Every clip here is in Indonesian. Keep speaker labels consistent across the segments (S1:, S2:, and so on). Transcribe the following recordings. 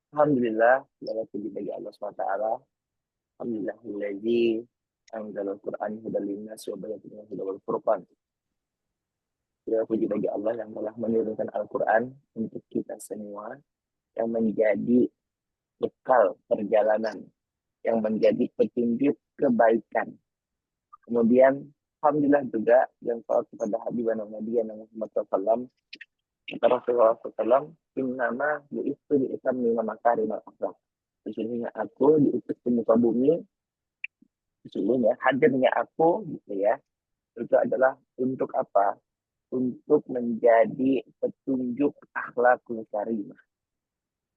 S1: Alhamdulillah, segala puji bagi Allah SWT. Alhamdulillahilladzi anzalal Qur'an hudal linnas wa bayyinatin minal huda wal furqan. Segala puji bagi Allah yang telah menurunkan Al-Qur'an untuk kita semua, yang menjadi bekal perjalanan, yang menjadi petunjuk kebaikan. Kemudian alhamdulillah juga yang salat kepada Habibana Nabi Muhammad SAW, kata Rasulullah SAW, innama bu'istu bi'tammi makarimal akhlak. Sesungguhnya aku diutus ke muka bumi, sesungguhnya hadirnya aku gitu ya, itu adalah untuk apa? Untuk menjadi petunjuk akhlakul karimah,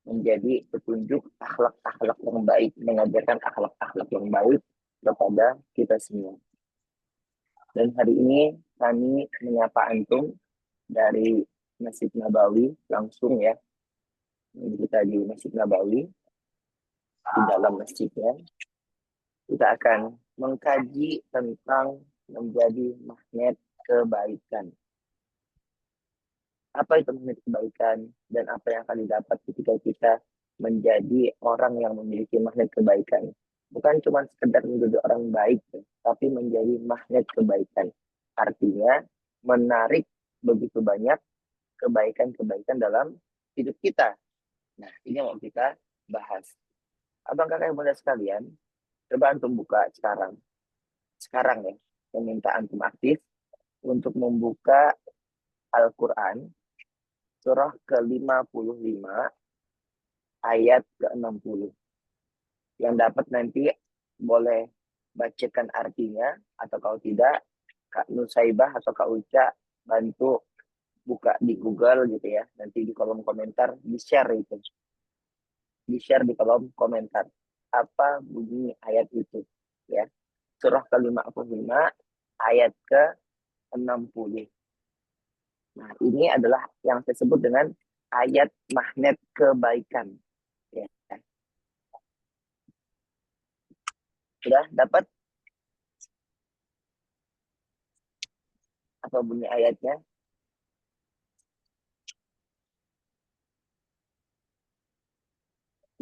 S1: menjadi petunjuk akhlak-akhlak yang baik, mengajarkan akhlak-akhlak yang baik kepada kita semua. Dan hari ini kami menyapa antum dari Masjid Nabawi langsung ya. Kita di Masjid Nabawi, di dalam masjidnya. Kita akan mengkaji tentang menjadi magnet kebaikan. Apa itu magnet kebaikan dan apa yang akan didapat ketika kita menjadi orang yang memiliki magnet kebaikan. Bukan cuma sekedar menjadi orang baik, tapi menjadi magnet kebaikan. Artinya menarik begitu banyak kebaikan-kebaikan dalam hidup kita. Nah, ini yang mau kita bahas. Abang kakak yang mulia sekalian, coba antum buka sekarang. Sekarang ya, saya minta antum aktif untuk membuka Al-Quran surah ke-55 ayat ke-60. Yang dapat nanti boleh bacakan artinya, atau kalau tidak, Kak Nusaibah atau Kak Uca bantu buka di Google gitu ya. Nanti di kolom komentar di-share itu. Di-share di kolom komentar. Apa bunyi ayat itu ya. Surah ke-55 ayat ke-60. Nah, ini adalah yang saya sebut dengan ayat magnet kebaikan. Ya. Sudah dapat apa bunyi ayatnya?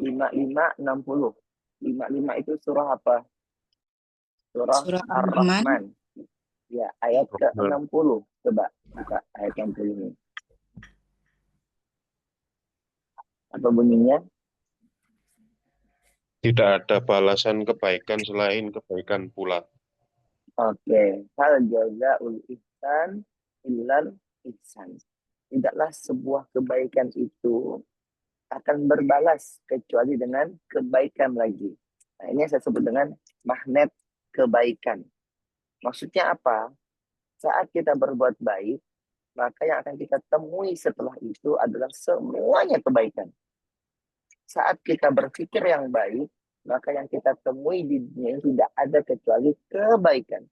S1: 5560. 55 itu surah apa? Surah
S2: Surah Ar-Rahman.
S1: Ar-Rahman. Ya, ayat
S3: Rahman.
S1: ke-60. Coba buka ayat 60 ini. Apa bunyinya?
S3: Tidak ada balasan kebaikan selain kebaikan pula.
S1: Oke. Hal jazaul ihsan illal ihsan. Tidaklah sebuah kebaikan itu akan berbalas kecuali dengan kebaikan lagi. Nah, ini yang saya sebut dengan magnet kebaikan. Maksudnya apa? Saat kita berbuat baik, maka yang akan kita temui setelah itu adalah semuanya kebaikan. Saat kita berpikir yang baik, maka yang kita temui di dunia ini tidak ada kecuali kebaikan.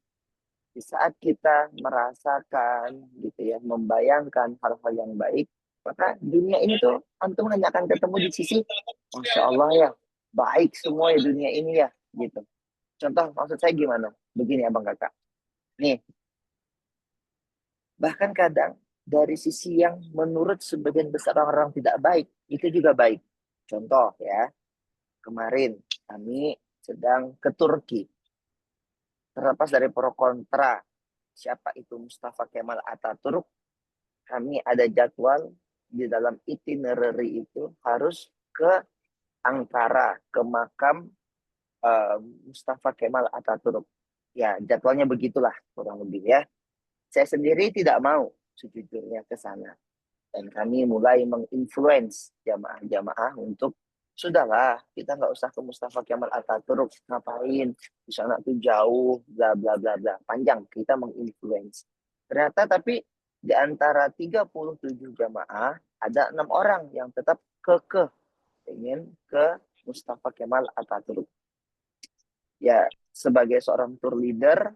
S1: Di saat kita merasakan gitu ya, membayangkan hal-hal yang baik, maka dunia ini tuh antum hanya akan ketemu di sisi Masya Allah ya, baik semua ya dunia ini ya, gitu. Contoh maksud saya gimana? Begini abang kakak. Nih, bahkan kadang dari sisi yang menurut sebagian besar orang-orang tidak baik, itu juga baik. Contoh ya, kemarin kami sedang ke Turki. Terlepas dari pro kontra, siapa itu Mustafa Kemal Atatürk, kami ada jadwal di dalam itinerary itu harus ke Ankara, ke makam Mustafa Kemal Atatürk. Ya, jadwalnya begitulah kurang lebih ya. Saya sendiri tidak mau sejujurnya ke sana. Dan kami mulai menginfluence jamaah-jamaah untuk sudahlah, kita nggak usah ke Mustafa Kemal Atatürk, ngapain? Di sana tuh jauh, bla bla bla bla. Panjang, kita menginfluence. Ternyata tapi di antara 37 jamaah, ada 6 orang yang tetap kekeh ingin ke Mustafa Kemal Atatürk. Ya, sebagai seorang tour leader,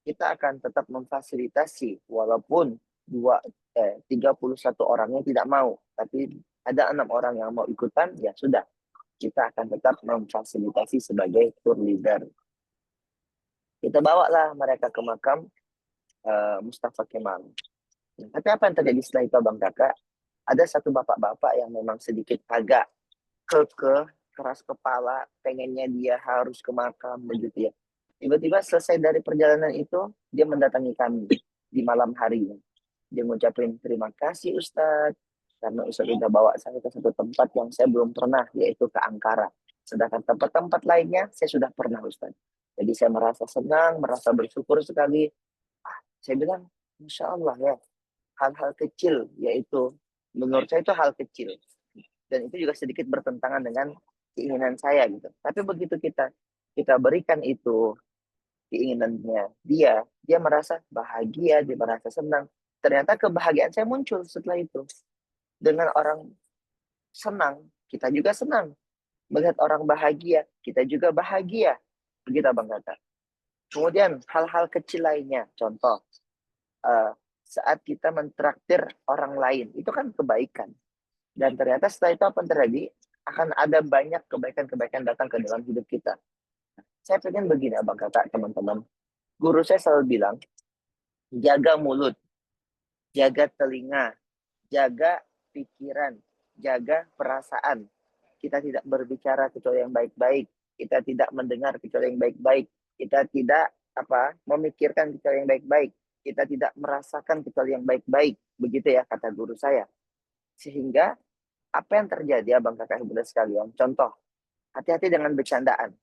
S1: kita akan tetap memfasilitasi walaupun 31 orangnya tidak mau, tapi ada 6 orang yang mau ikutan, ya sudah, kita akan tetap memfasilitasi sebagai tour leader. Kita bawalah mereka ke makam Mustafa Kemal. Tapi apa yang terjadi setelah itu Bang Kakak? Ada satu bapak-bapak yang memang sedikit agak kekeh, keras kepala, pengennya dia harus ke makam begitu ya. Tiba-tiba selesai dari perjalanan itu, dia mendatangi kami di malam hari. Dia ngucapin terima kasih Ustadz, karena Ustadz udah bawa saya ke satu tempat yang saya belum pernah, yaitu ke Ankara. Sedangkan tempat-tempat lainnya saya sudah pernah Ustadz. Jadi saya merasa senang, merasa bersyukur sekali. Saya bilang, Masya Allah ya, hal-hal kecil, yaitu menurut saya itu hal kecil. Dan itu juga sedikit bertentangan dengan keinginan saya gitu. Tapi begitu kita berikan itu keinginannya dia merasa bahagia, dia merasa senang. Ternyata kebahagiaan saya muncul setelah itu. Dengan orang senang, kita juga senang. Melihat orang bahagia, kita juga bahagia. Begitu Bang Kata. Kemudian hal-hal kecil lainnya, contoh saat kita mentraktir orang lain, itu kan kebaikan. Dan ternyata setelah itu apa yang terjadi? Akan ada banyak kebaikan-kebaikan datang ke dalam hidup kita. Saya pengen begini Abang Kakak, teman-teman. Guru saya selalu bilang, jaga mulut, jaga telinga, jaga pikiran, jaga perasaan. Kita tidak berbicara kecuali yang baik-baik. Kita tidak mendengar kecuali yang baik-baik. Kita tidak memikirkan kecuali yang baik-baik. Kita tidak merasakan kecuali yang baik-baik. Begitu ya kata guru saya. Sehingga apa yang terjadi Abang Kakak Ibu sekalian? Contoh, hati-hati dengan bercandaan.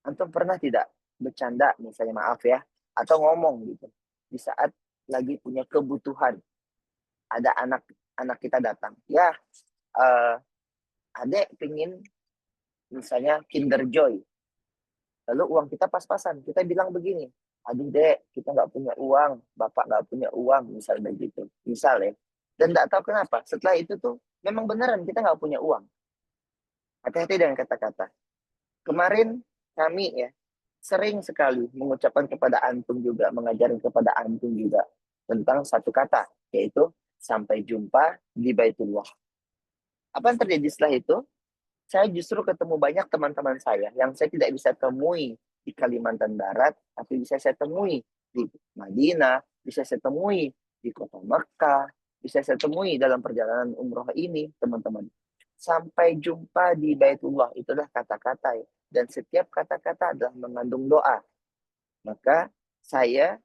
S1: Antum pernah tidak bercanda, misalnya maaf ya, atau ngomong gitu, di saat lagi punya kebutuhan, ada anak kita datang, ya adek pingin misalnya Kinder Joy, lalu uang kita pas-pasan, kita bilang begini, aduh dek, kita nggak punya uang, bapak nggak punya uang, misalnya begitu, misal ya, dan nggak tahu kenapa, setelah itu tuh memang beneran kita nggak punya uang. Hati-hati dengan kata-kata. Kemarin kami ya sering sekali mengucapkan kepada antum juga, mengajarin kepada antum juga tentang satu kata, yaitu sampai jumpa di Baitullah. Apa yang terjadi setelah itu? Saya justru ketemu banyak teman-teman saya yang saya tidak bisa temui di Kalimantan Barat, tapi bisa saya temui di Madinah, bisa saya temui di kota Mekah, bisa saya temui dalam perjalanan umroh ini, teman-teman. Sampai jumpa di Baitullah, itulah kata-kata ya. Dan setiap kata-kata adalah mengandung doa. Maka saya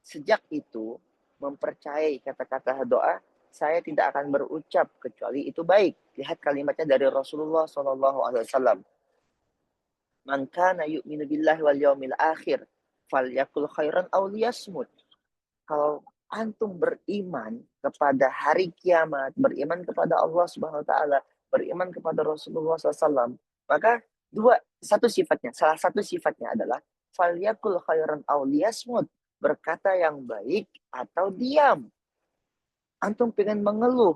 S1: sejak itu mempercayai kata-kata doa, saya tidak akan berucap kecuali itu baik. Lihat kalimatnya dari Rasulullah SAW. Man kana yu'minu billahi wal yaumil akhir falyakul khairan aw liyasmut. Kalau antum beriman kepada hari kiamat, beriman kepada Allah Subhanahu wa taala, beriman kepada Rasulullah SAW, maka salah satu sifatnya adalah falyakul khairan aw liyasmut, berkata yang baik atau diam. Antum pengen mengeluh,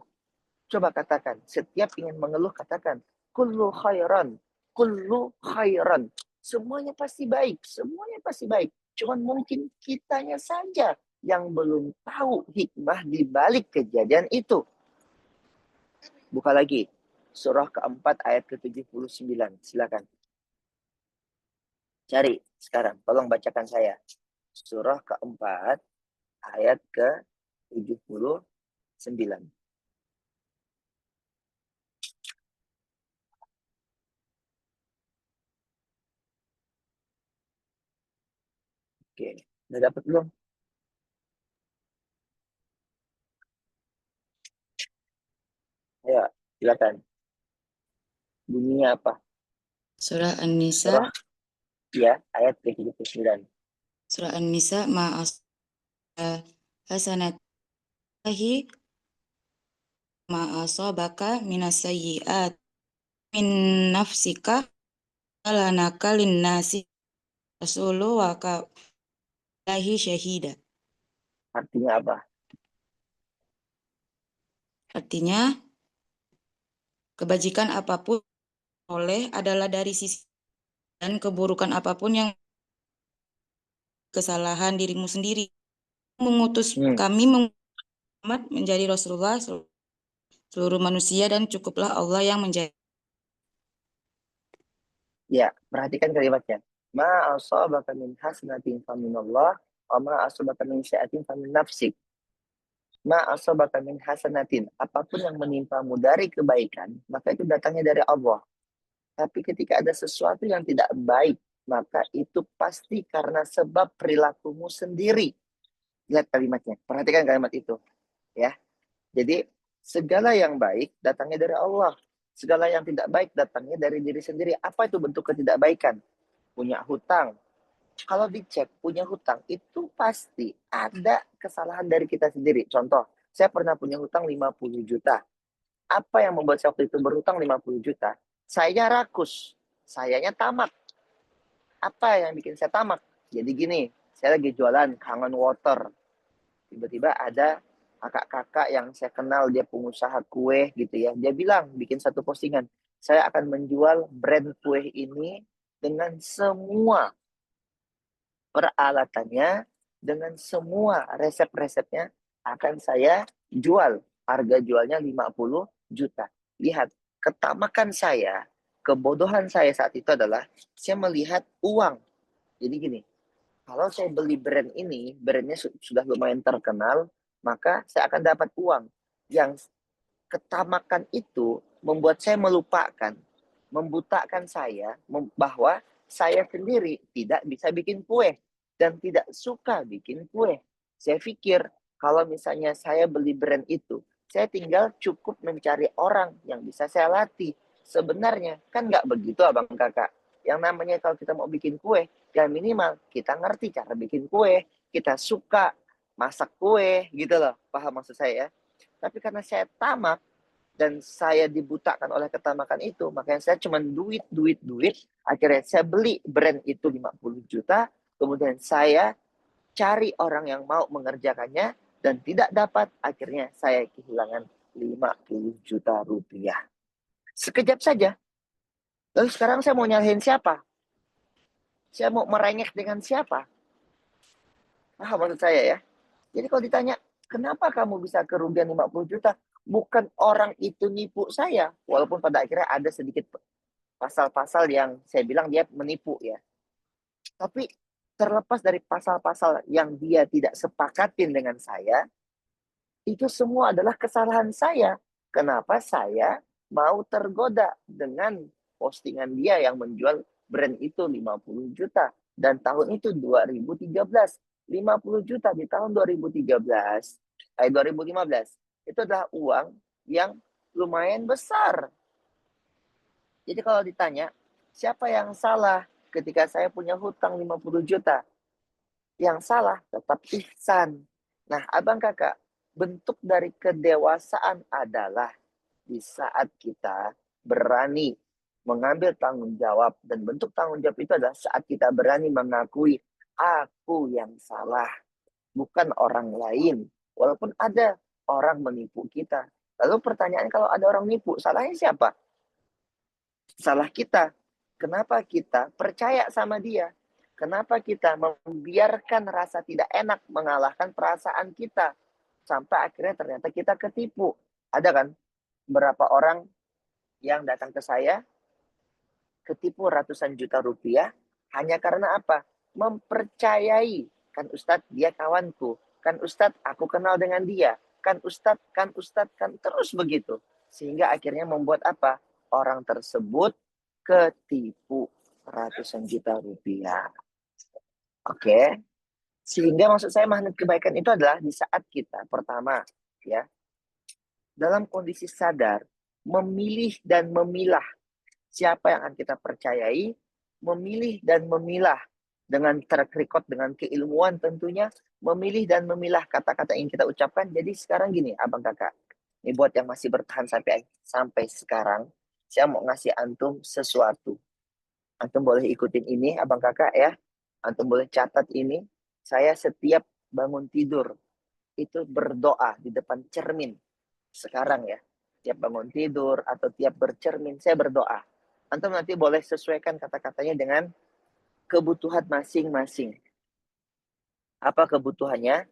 S1: coba katakan, setiap ingin mengeluh katakan kullu khairan, kullu khairan. Semuanya pasti baik, semuanya pasti baik. Cuman mungkin kitanya saja yang belum tahu hikmah di balik kejadian itu. Buka lagi surah keempat ayat ke-79. Silakan. Cari sekarang, tolong bacakan saya. Surah keempat ayat ke-79. Oke, udah dapat belum? Ayo, silakan. Bunyinya apa?
S2: Surah An-Nisa,
S1: Surah ya, ayat ke-79.
S2: Surah An-Nisa ma'as hasanatahi ma'asabaka minas sayyi'at min nafsika alanaka linnasi rasulu wa kallahi syahida.
S1: Artinya apa?
S2: Artinya, kebajikan apapun oleh adalah dari sisi dan keburukan apapun yang kesalahan dirimu sendiri. Mengutus kami Muhammad menjadi Rasulullah seluruh manusia dan cukuplah Allah yang menjadi.
S1: Ya, perhatikan kalimatnya. Ma asabaka min hasanatin faminallah wa ma asabaka min syi'atin famin nafsik. Ma asabaka min hasanatin, apapun yang menimpamu dari kebaikan, maka itu datangnya dari Allah. Tapi ketika ada sesuatu yang tidak baik, maka itu pasti karena sebab perilakumu sendiri. Lihat kalimatnya, perhatikan kalimat itu, ya. Jadi segala yang baik datangnya dari Allah, segala yang tidak baik datangnya dari diri sendiri. Apa itu bentuk ketidakbaikan? Punya hutang. Kalau dicek punya hutang itu pasti ada kesalahan dari kita sendiri. Contoh, saya pernah punya hutang 50 juta. Apa yang membuat saya waktu itu berhutang 50 juta? Saya rakus, sayanya tamak. Apa yang bikin saya tamak? Jadi gini, saya lagi jualan Kangen Water. Tiba-tiba ada kakak-kakak yang saya kenal, dia pengusaha kue gitu ya. Dia bilang, bikin satu postingan, saya akan menjual brand kue ini dengan semua peralatannya, dengan semua resep-resepnya akan saya jual. Harga jualnya 50 juta. Lihat, ketamakan saya, kebodohan saya saat itu adalah saya melihat uang. Jadi gini, kalau saya beli brand ini, brandnya sudah lumayan terkenal, maka saya akan dapat uang. Yang ketamakan itu membuat saya melupakan, membutakan saya bahwa saya sendiri tidak bisa bikin kue dan tidak suka bikin kue. Saya pikir kalau misalnya saya beli brand itu, saya tinggal cukup mencari orang yang bisa saya latih. Sebenarnya kan nggak begitu abang kakak. Yang namanya kalau kita mau bikin kue, ya minimal kita ngerti cara bikin kue, kita suka masak kue gitu loh. Paham maksud saya ya? Tapi karena saya tamak dan saya dibutakan oleh ketamakan itu, makanya saya cuma duit. Akhirnya saya beli brand itu 50 juta, kemudian saya cari orang yang mau mengerjakannya dan tidak dapat, akhirnya saya kehilangan 50 juta rupiah. Sekejap saja. Lalu sekarang saya mau nyalahin siapa? Saya mau merengek dengan siapa? Nah, maksud saya ya. Jadi kalau ditanya, kenapa kamu bisa kerugian 50 juta? Bukan orang itu nipu saya. Walaupun pada akhirnya ada sedikit pasal-pasal yang saya bilang dia menipu ya. Tapi terlepas dari pasal-pasal yang dia tidak sepakatin dengan saya, itu semua adalah kesalahan saya. Kenapa saya mau tergoda dengan postingan dia yang menjual brand itu 50 juta. Dan tahun itu 2013. 50 juta di tahun 2015, 2015. Itu adalah uang yang lumayan besar. Jadi kalau ditanya, siapa yang salah ketika saya punya hutang 50 juta? Yang salah tetap Ihsan. Nah, abang kakak, bentuk dari kedewasaan adalah di saat kita berani mengambil tanggung jawab. Dan bentuk tanggung jawab itu adalah saat kita berani mengakui, aku yang salah, bukan orang lain. Walaupun ada orang menipu kita. Lalu pertanyaannya, kalau ada orang menipu, salahnya siapa? Salah kita. Kenapa kita percaya sama dia? Kenapa kita membiarkan rasa tidak enak mengalahkan perasaan kita? Sampai akhirnya ternyata kita ketipu. Ada kan berapa orang yang datang ke saya ketipu ratusan juta rupiah hanya karena apa? Mempercayai. Kan Ustadz, dia kawanku. Kan Ustadz, aku kenal dengan dia. Kan Ustadz, kan terus begitu. Sehingga akhirnya membuat apa? Orang tersebut ketipu ratusan juta rupiah. Oke. Sehingga maksud saya magnet kebaikan itu adalah di saat kita pertama ya dalam kondisi sadar memilih dan memilah siapa yang akan kita percayai, memilih dan memilah dengan track record, dengan keilmuan tentunya, memilih dan memilah kata-kata yang kita ucapkan. Jadi sekarang gini, abang kakak, ini buat yang masih bertahan sampai sekarang, saya mau ngasih antum sesuatu. Antum boleh ikutin ini, abang kakak ya. Antum boleh catat ini. Saya setiap bangun tidur itu berdoa di depan cermin. Sekarang ya, tiap bangun tidur atau tiap bercermin, saya berdoa. Antum nanti boleh sesuaikan kata-katanya dengan kebutuhan masing-masing. Apa kebutuhannya?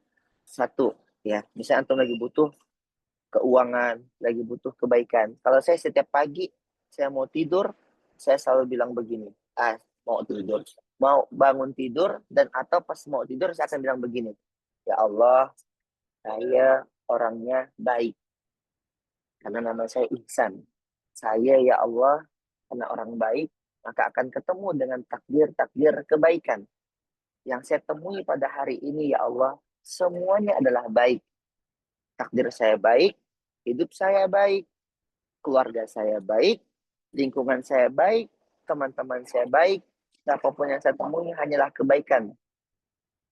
S1: Satu, ya. Misalnya antum lagi butuh keuangan, lagi butuh kebaikan. Kalau saya setiap pagi, saya mau tidur, saya selalu bilang begini. Mau bangun tidur, dan atau pas mau tidur, saya akan bilang begini. Ya Allah, saya orangnya baik. Karena nama saya Ihsan. Saya ya Allah, karena orang baik, maka akan ketemu dengan takdir-takdir kebaikan. Yang saya temui pada hari ini ya Allah, semuanya adalah baik. Takdir saya baik, hidup saya baik, keluarga saya baik, lingkungan saya baik, teman-teman saya baik, dan apapun yang saya temui hanyalah kebaikan.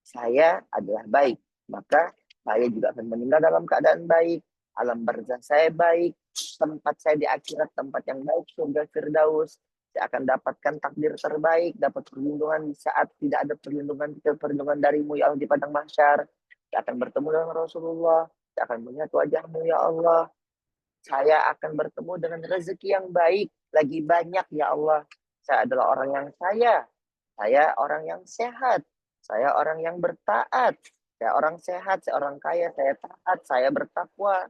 S1: Saya adalah baik, maka saya juga akan meninggal dalam keadaan baik. Alam barzah saya baik, tempat saya di akhirat tempat yang baik, surga Firdaus. Saya akan dapatkan takdir terbaik, dapat perlindungan di saat tidak ada perlindungan darimu ya Allah di padang mahsyar. Saya akan bertemu dengan Rasulullah, saya akan melihat wajahmu ya Allah. Saya akan bertemu dengan rezeki yang baik, lagi banyak ya Allah. Saya adalah orang yang saya orang yang sehat, saya orang yang bertaat, saya orang sehat, saya orang kaya, saya taat, saya bertakwa.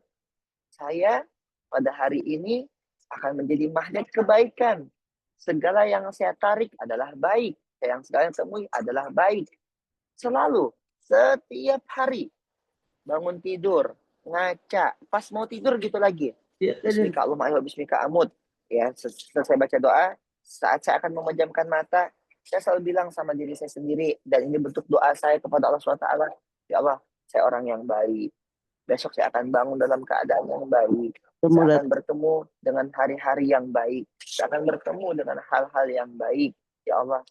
S1: Saya pada hari ini akan menjadi magnet kebaikan. Segala yang saya tarik adalah baik. Yang segala yang temui adalah baik. Selalu, setiap hari, bangun tidur, ngaca, pas mau tidur gitu lagi. Bismika Allahumma wa bismika amut. Ya, selesai baca doa, saat saya akan memejamkan mata, saya selalu bilang sama diri saya sendiri, dan ini bentuk doa saya kepada Allah SWT. Ya Allah, saya orang yang baik. Besok saya akan bangun dalam keadaan yang baik. Saya akan bertemu dengan hari-hari yang baik. Saya akan bertemu dengan hal-hal yang baik. Ya Allah,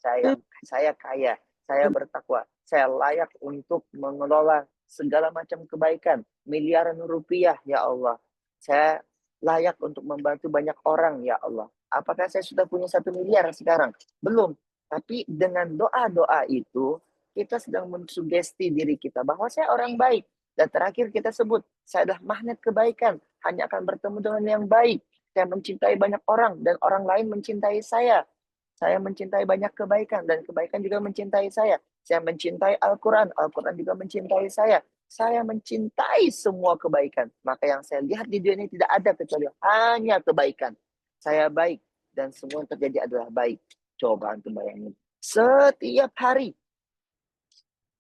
S1: saya kaya, saya bertakwa. Saya layak untuk mengelola segala macam kebaikan. Miliaran rupiah, ya Allah. Saya layak untuk membantu banyak orang, ya Allah. Apakah saya sudah punya 1 miliar sekarang? Belum. Tapi dengan doa-doa itu, kita sedang mensugesti diri kita bahwa saya orang baik. Dan terakhir kita sebut, saya adalah magnet kebaikan. Hanya akan bertemu dengan yang baik. Saya mencintai banyak orang dan orang lain mencintai saya. Saya mencintai banyak kebaikan dan kebaikan juga mencintai saya. Saya mencintai Al-Quran, Al-Quran juga mencintai saya. Saya mencintai semua kebaikan. Maka yang saya lihat di dunia ini tidak ada kecuali hanya kebaikan. Saya baik dan semua yang terjadi adalah baik. Coba antum bayangin. Setiap hari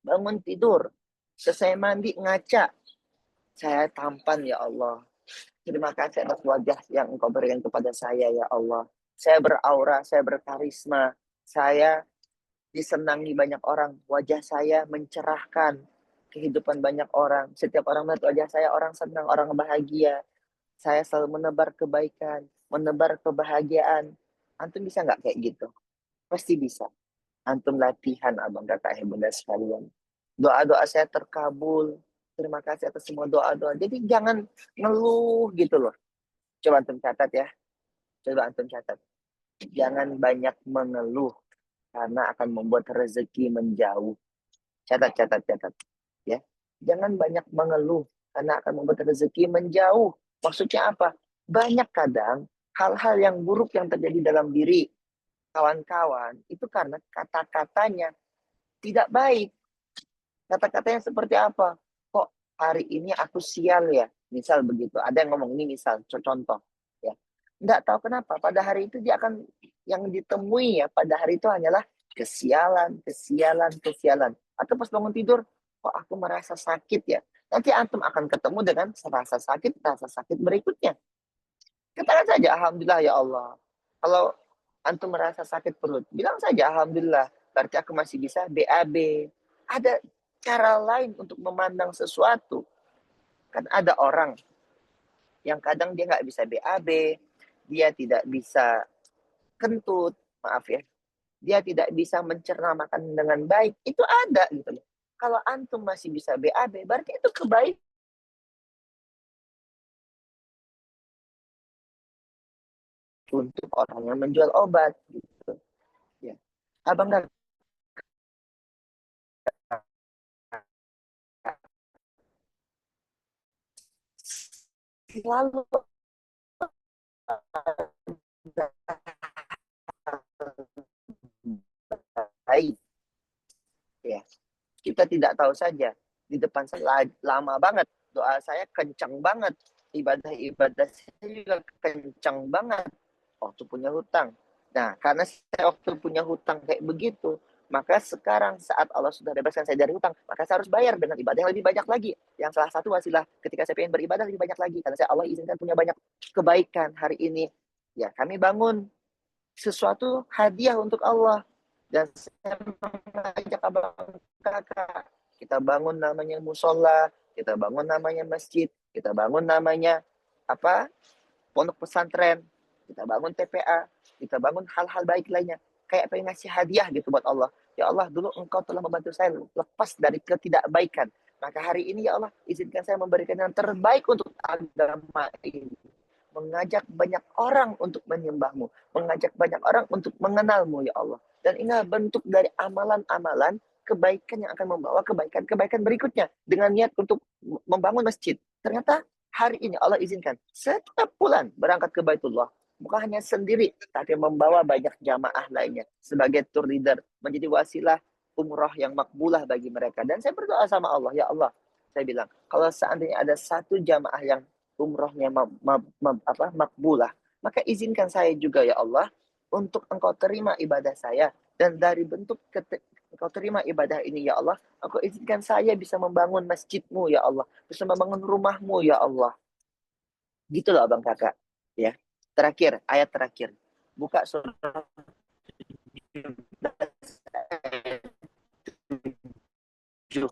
S1: bangun tidur, selesai mandi ngaca, saya tampan ya Allah. Terima kasih atas wajah yang Engkau berikan kepada saya ya Allah. Saya beraura, saya berkarisma, saya disenangi banyak orang. Wajah saya mencerahkan kehidupan banyak orang. Setiap orang melihat wajah saya, orang senang, orang bahagia. Saya selalu menebar kebaikan, menebar kebahagiaan. Antum bisa nggak kayak gitu? Pasti bisa. Antum latihan, abang kakak bunda sekalian. Doa-doa saya terkabul. Terima kasih atas semua doa-doa. Jadi jangan ngeluh gitu loh. Coba antum catat ya. Coba antum catat. Jangan banyak mengeluh karena akan membuat rezeki menjauh. Catat. Ya. Jangan banyak mengeluh karena akan membuat rezeki menjauh. Maksudnya apa? Banyak kadang hal-hal yang buruk yang terjadi dalam diri kawan-kawan itu karena kata-katanya tidak baik. Kata-katanya seperti apa? Kok hari ini aku sial ya? Misal begitu. Ada yang ngomong ini misal, contoh. Ya. Nggak tahu kenapa. Pada hari itu dia akan, yang ditemui ya, pada hari itu hanyalah kesialan. Atau pas bangun tidur, kok aku merasa sakit ya? Nanti antum akan ketemu dengan rasa sakit berikutnya. Katakan saja, Alhamdulillah ya Allah. Kalau antum merasa sakit perut, bilang saja, Alhamdulillah. Berarti aku masih bisa BAB. Ada cara lain untuk memandang sesuatu. Kan ada orang yang kadang dia nggak bisa BAB, dia tidak bisa kentut, maaf ya, dia tidak bisa mencerna makan dengan baik, itu ada gitu loh. Kalau antum masih bisa BAB, berarti itu kebaikan untuk orang yang menjual obat gitu. Ya. Abang nggak selalu baik. Ya. Kita tidak tahu saja. Di depan saya lama banget. Doa saya kencang banget. Ibadah saya juga kencang banget. Waktu punya hutang. Nah, karena saya waktu punya hutang kayak begitu, Maka sekarang saat Allah sudah bebaskan saya dari hutang, maka saya harus bayar dengan ibadah yang lebih banyak lagi. Yang salah satu wasilah ketika saya ingin beribadah lebih banyak lagi. Karena saya Allah izinkan punya banyak kebaikan hari ini. Ya, kami bangun sesuatu hadiah untuk Allah. Dan saya mengajak abang kakak, kita bangun namanya musola, kita bangun namanya masjid, kita bangun namanya apa, pondok pesantren, kita bangun TPA, kita bangun hal-hal baik lainnya. Kayak pengen ngasih hadiah gitu buat Allah. Ya Allah, dulu engkau telah membantu saya lepas dari ketidakbaikan. Maka hari ini ya Allah, izinkan saya memberikan yang terbaik untuk agama ini. Mengajak banyak orang untuk menyembahmu. Mengajak banyak orang untuk mengenalmu ya Allah. Dan ini bentuk dari amalan-amalan kebaikan yang akan membawa kebaikan-kebaikan berikutnya. Dengan niat untuk membangun masjid. Ternyata hari ini Allah izinkan setiap bulan berangkat ke Baitullah, bukan hanya sendiri tapi membawa banyak jamaah lainnya sebagai tour leader, menjadi wasilah umroh yang makbulah bagi mereka. Dan saya berdoa sama Allah, ya Allah, saya bilang kalau seandainya ada satu jamaah yang umrohnya makbulah, maka izinkan saya juga ya Allah untuk engkau terima ibadah saya, dan dari bentuk engkau terima ibadah ini ya Allah, engkau izinkan saya bisa membangun masjidmu ya Allah, bisa membangun rumahmu ya Allah. Gitu loh abang kakak. Ya. Terakhir, ayat terakhir. Buka surah 7.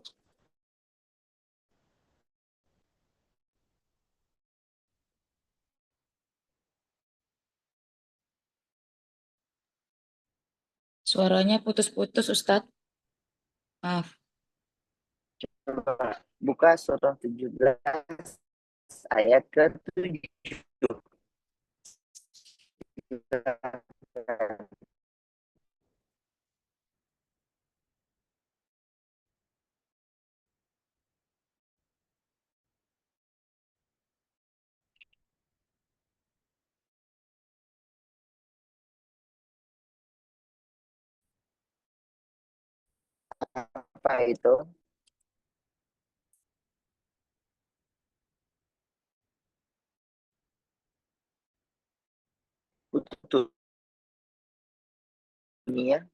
S2: Suaranya putus-putus, Ustadz. Maaf.
S1: Buka surah 17 ayat ke-7. Apa itu? Untuk dunia.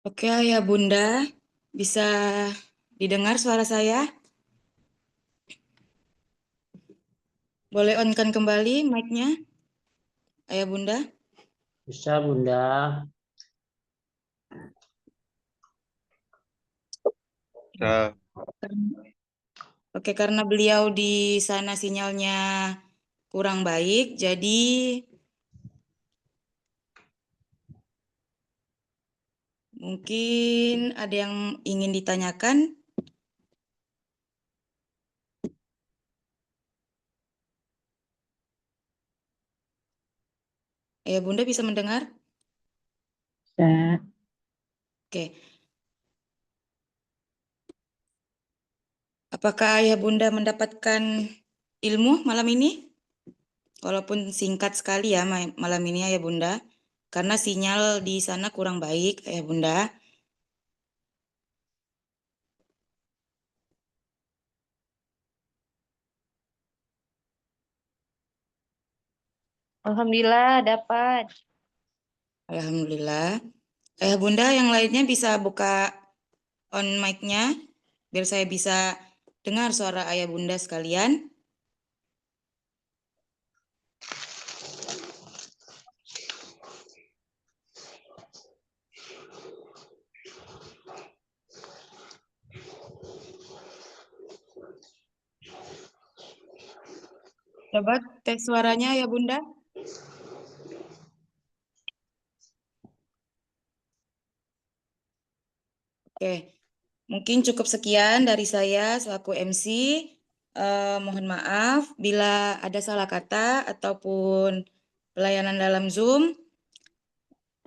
S2: Oke, Ayah Bunda, bisa didengar suara saya? Boleh on-kan kembali mic-nya, Ayah Bunda?
S4: Bisa, Bunda.
S3: Nah,
S2: Oke, karena beliau di sana sinyalnya kurang baik, jadi mungkin ada yang ingin ditanyakan. Ayah Bunda bisa mendengar?
S4: Bisa.
S2: Oke. Apakah Ayah Bunda mendapatkan ilmu malam ini? Walaupun singkat sekali ya malam ini Ayah Bunda, karena sinyal di sana kurang baik Ayah Bunda.
S5: Alhamdulillah dapat.
S2: Alhamdulillah. Ayah Bunda yang lainnya bisa buka on mic-nya, biar saya bisa dengar suara Ayah Bunda sekalian. Coba tes suaranya ya Bunda. Oke, mungkin cukup sekian dari saya selaku MC. Mohon maaf bila ada salah kata ataupun pelayanan dalam Zoom.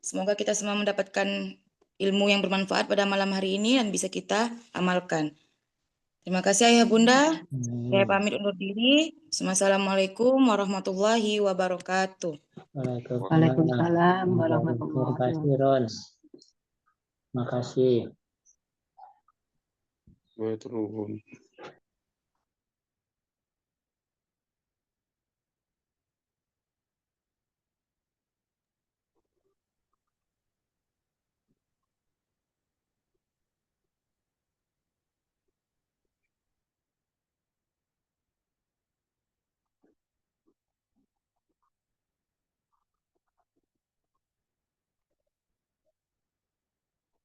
S2: Semoga kita semua mendapatkan ilmu yang bermanfaat pada malam hari ini dan bisa kita amalkan. Terima kasih Ayah Bunda. Saya pamit undur diri. Assalamualaikum warahmatullahi wabarakatuh.
S4: Waalaikumsalam warahmatullahi wabarakatuh. Terima kasih.
S3: gue turun.